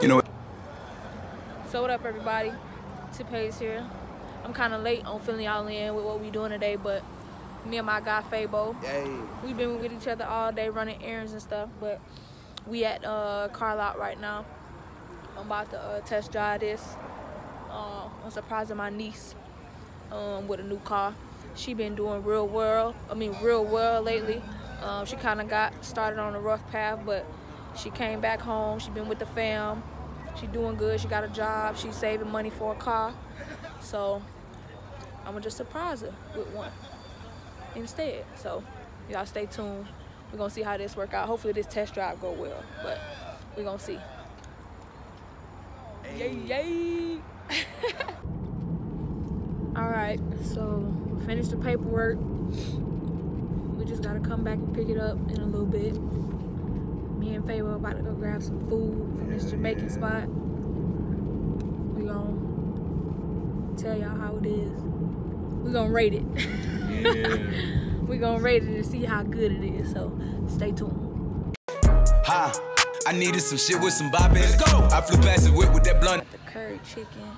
You know. So what up, everybody? Tiffany's here. I'm kind of late on filling y'all in with what we doing today, but me and my guy Fabo, we've been with each other all day running errands and stuff, but we at car lot right now. I'm about to test drive this. I'm surprising my niece with a new car. She been doing real well lately. She kind of got started on a rough path, but she came back home. She been with the fam. She doing good. She got a job. She's saving money for a car. So I'm gonna just surprise her with one instead. So y'all stay tuned. We're gonna see how this work out. Hopefully this test drive go well, but we're gonna see. Yay, yay. All right, so we finished the paperwork. We just gotta come back and pick it up in a little bit. Me and Faye were about to go grab some food from this Jamaican spot. We gonna tell y'all how it is. We gonna rate it. Yeah. We gonna rate it and see how good it is, so stay tuned. Hi, I needed some shit with some bop in it. Let's go! I flew past the whip with that blunt. The curry chicken.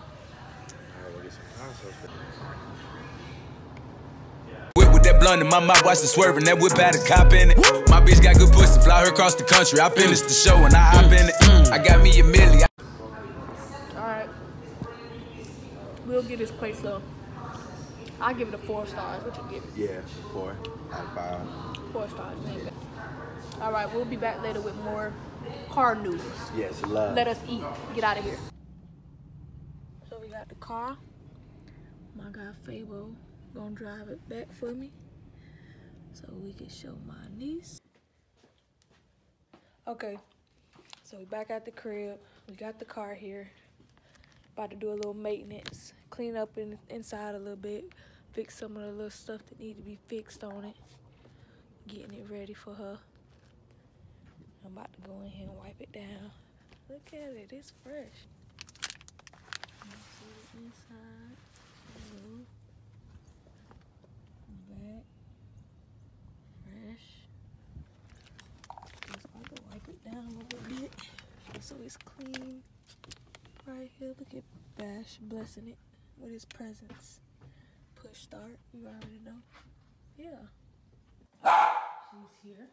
With that blunt in my mouth, watch the swerving. That whip had a cop in it. My bitch got good pussy, fly her across the country. I finished the show and I hop in it. I got me a milli. Alright. We'll give this place a... I'll give it a 4 stars. What you give it? Yeah, 4 out of 5. 4 stars, man. Alright, we'll be back later with more car news. Yes, love. Let us eat. Get out of here. So we got the car. My guy Fabo gonna drive it back for me so we can show my niece. Okay, so we back at the crib. We got the car here. About to do a little maintenance, clean up inside a little bit, fix some of the little stuff that need to be fixed on it, getting it ready for her. I'm about to go in here and wipe it down. Look at it, it's fresh. Let's see the inside. Back, fresh. Just about to wipe it down a little bit so it's clean. Right here, look at Bash blessing it with his presence. Push start, you already know. Yeah. She's here.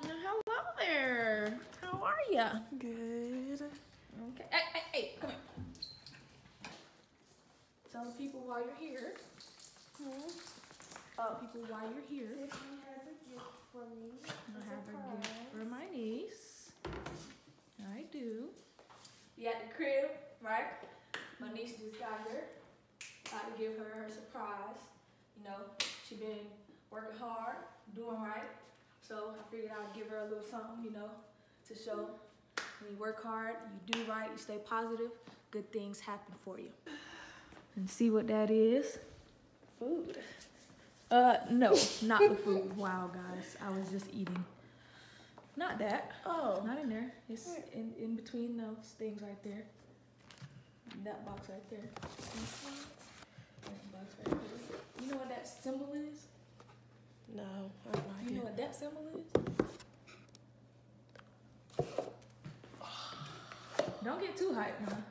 Hello there. How are ya? Good. Okay. Hey, come here. Tell people why you're here. People why you're here. Tiffany has a gift for me. I have a gift for my niece. I do. You at the crib, right? My niece just got here. About to give her her surprise. You know, she been working hard, doing right. So I figured I'd give her a little something, you know, to show when you work hard, you do right, you stay positive, good things happen for you. And see what that is? Food. No, not the food. Wow, guys, I was just eating. Not that. Oh. Not in there. It's in between those things right there. That box right there. That box right there. You know what that symbol is? No, I have no idea. You know what that symbol is? Don't get too hyped, huh?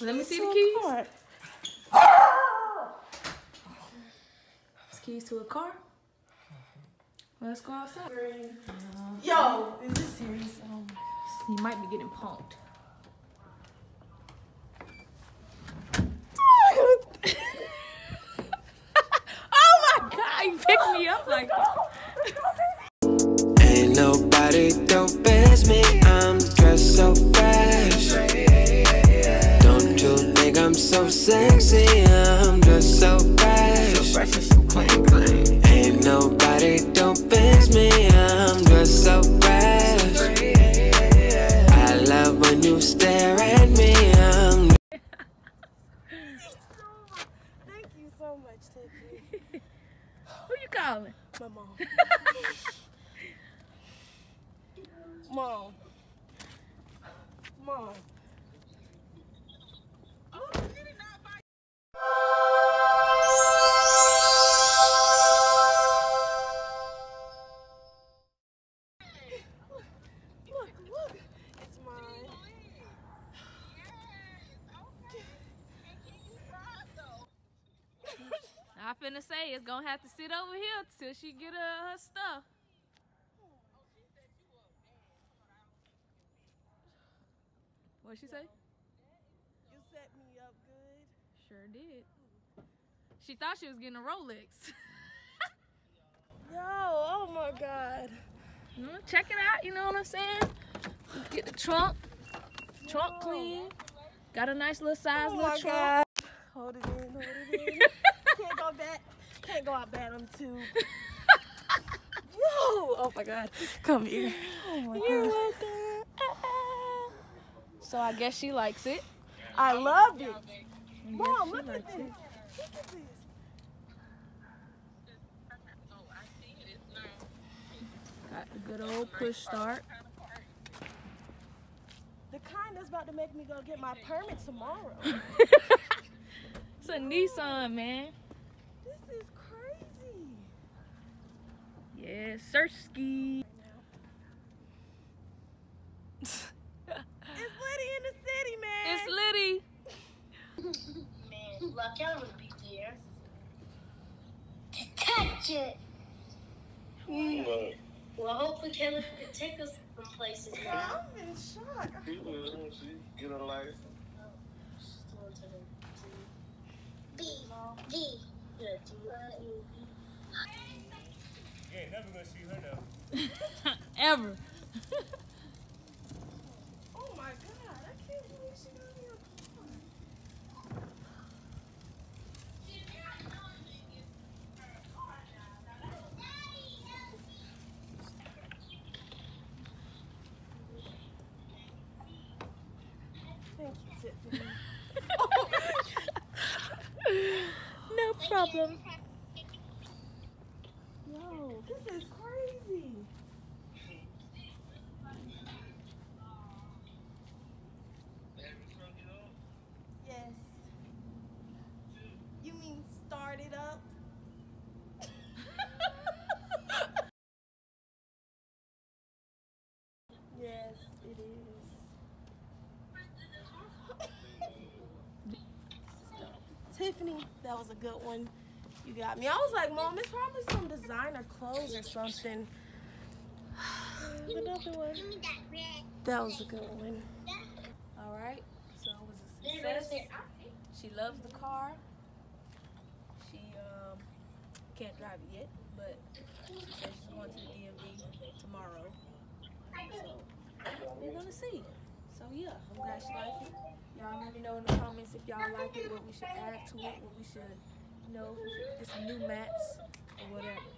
Let me see the keys. It's keys to a car. Let's go outside. Yo, is this serious? You might be getting punked. Oh my God, you picked me up like that. Ain't nobody dope as me. I'm dressed so fresh. Don't you think I'm so sexy? I'm dressed so fresh. Ain't nobody dope as me. I'm dressed so fresh. Who you calling? My mom. Mom. Mom. Look, it's mine. I finna say it's gonna have to sit over here till she get her stuff. What'd she say? You set me up good. Sure did. She thought she was getting a Rolex. Yo, oh my God. Check it out, you know what I'm saying? Get the trunk clean. Got a nice little size little trunk. God. Hold it in. Can't go back. Can't go out bad on the tube. Yo, oh my God. Come here. Oh my God. So I guess she likes it. I love it. Mom, look at this. Look at this. Got the good old push start. The kind that's about to make me go get my permit tomorrow. It's a Nissan, man. This is crazy. Yeah, search ski. It's Liddy in the city, man. It's Liddy. Man, luck, I would be there. To touch it. Well, hopefully Kevin can take us some places now. I'm in shock. Get a license. D. Good. You ain't never gonna see her now. Ever. Oh my God, I can't believe she got me a car. Thank you, Tiffany. No problem. Yo, this is crazy. Yes. You mean start it up? Yes, it is. Tiffany, that was a good one. You got me. I was like, Mom, it's probably some designer clothes or something. Another one. That was a good one. All right. So it was a success. She loves the car. She can't drive it yet, but she said she's going to the DMV tomorrow. So we're gonna see. So yeah, I'm glad she likes it. Y'all let me know in the comments if y'all like it, what we should add to it, what we should, you know, if we should get some new mats or whatever.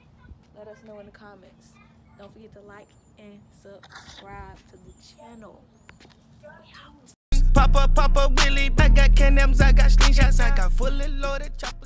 Let us know in the comments. Don't forget to like and subscribe to the channel. Papa, Willie, I got cannons, I got slingshots, I got fully loaded chopper.